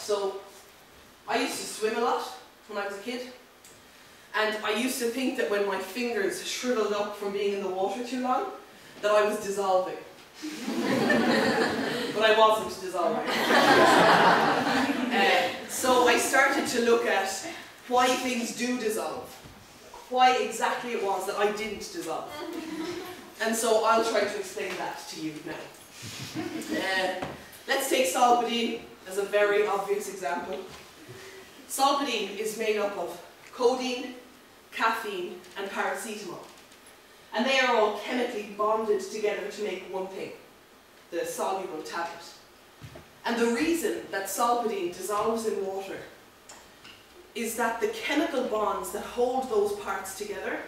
So I used to swim a lot when I was a kid, and I used to think that when my fingers shriveled up from being in the water too long, that I was dissolving. But I wasn't dissolving. So I started to look at why things do dissolve, why exactly it was that I didn't dissolve. And so I'll try to explain that to you now. Let's take Solpadeine as a very obvious example. Solpadeine is made up of codeine, caffeine, and paracetamol. And they are all chemically bonded together to make one thing, the soluble tablet. And the reason that Solpadeine dissolves in water is that the chemical bonds that hold those parts together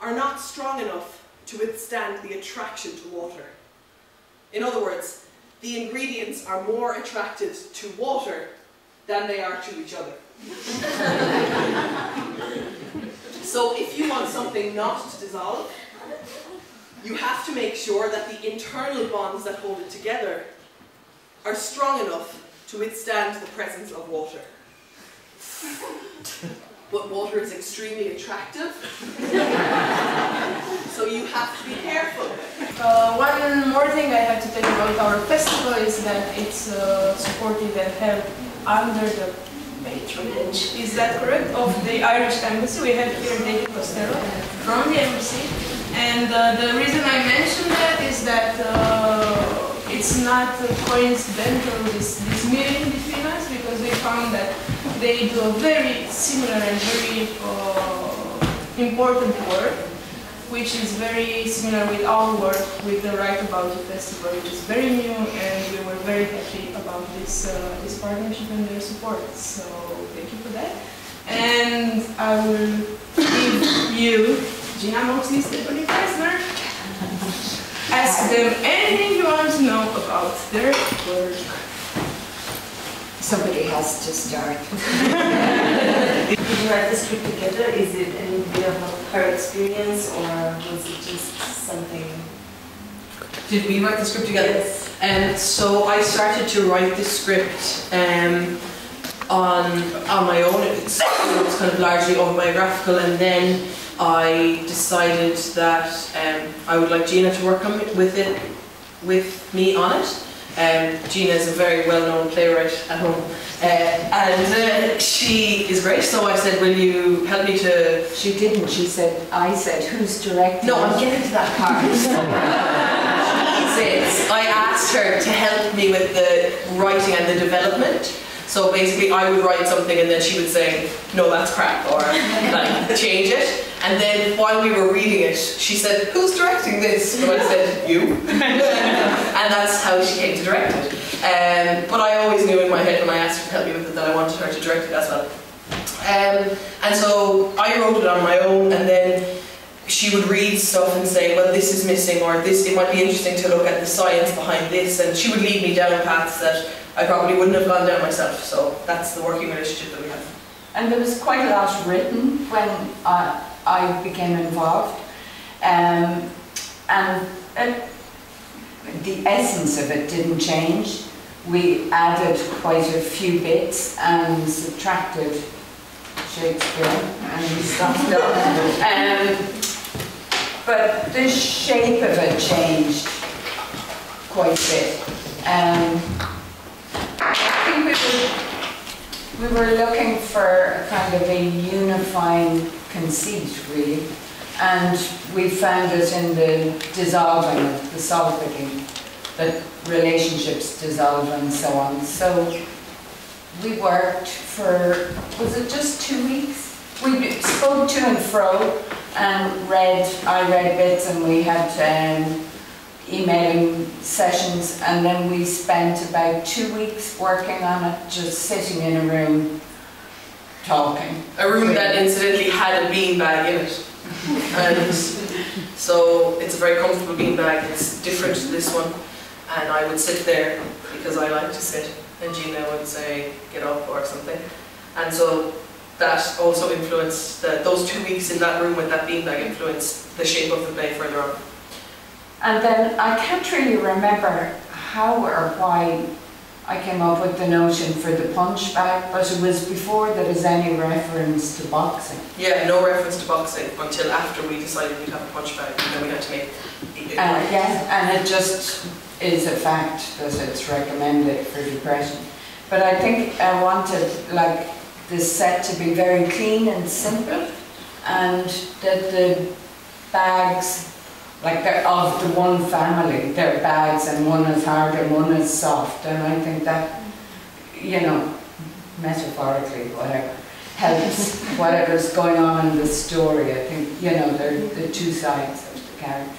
are not strong enough to withstand the attraction to water. In other words, the ingredients are more attracted to water than they are to each other. So if you want something not to dissolve, you have to make sure that the internal bonds that hold it together are strong enough to withstand the presence of water. But water is extremely attractive, so you have to be careful. One more thing I have to tell you about our festival is that it's supported and held under the patronage, is that correct, of the Irish Embassy. We have here David Costello from the Embassy. And the reason I mention that is that it's not coincidental, this meeting between us, because we found that they do a very similar and very important work, which is very similar with our work with the Write About You Festival, which is very new, and we were very happy about this partnership and their support. So thank you for that. And I will give you Gina Moxley, Stephanie Preisner. Ask them anything you want to know about their work. Somebody has to start. Did you write the script together? Is it any bit of her experience, or was it just something? Did we write the script together? Yes. So I started to write the script on my own. It was kind of largely autobiographical, and then I decided that I would like Gina to work with me on it. Gina is a very well-known playwright at home, and she is great, so I said, will you help me to... She didn't, she said, I said, who's directing? No, I'm getting to that part. I asked her to help me with the writing and the development. So basically I would write something and then she would say, no, that's crap, or like, change it. And then while we were reading it, she said, who's directing this? So I said, you. And that's how she came to direct it. But I always knew in my head when I asked her to help me with it that I wanted her to direct it as well. And so I wrote it on my own, and then she would read stuff and say, well, this is missing, or this, it might be interesting to look at the science behind this, and she would lead me down paths that I probably wouldn't have gone down myself. So that's the working relationship that we have. And there was quite a lot written when I became involved, and the essence of it didn't change. We added quite a few bits and subtracted Shakespeare and stuff. But the shape of it changed quite a bit. I think we were looking for a kind of a unifying conceit, really, and we found it in the dissolving of the Solpadeine, that relationships dissolve and so on. So we worked for, was it just 2 weeks? We spoke to and fro and I read bits, and we had emailing sessions, and then we spent about 2 weeks working on it, just sitting in a room talking. A room that incidentally had a beanbag in it. And so it's a very comfortable beanbag. It's different to this one. And I would sit there because I like to sit, and Gina would say, get up or something. And so that also influenced, those 2 weeks in that room with that beanbag influenced the shape of the play further on. And then I can't really remember how or why I came up with the notion for the punch bag, but it was before there was any reference to boxing. Yeah, no reference to boxing until after we decided we'd have a punch bag, and then we had to make it. And it just is a fact that it's recommended for depression. But I think I wanted like the set to be very clean and simple, and that the bags, like they're of the one family, they're bags, and one is hard and one is soft, and I think that, you know, metaphorically, whatever, helps whatever's going on in the story. I think, you know, they're the two sides of the character.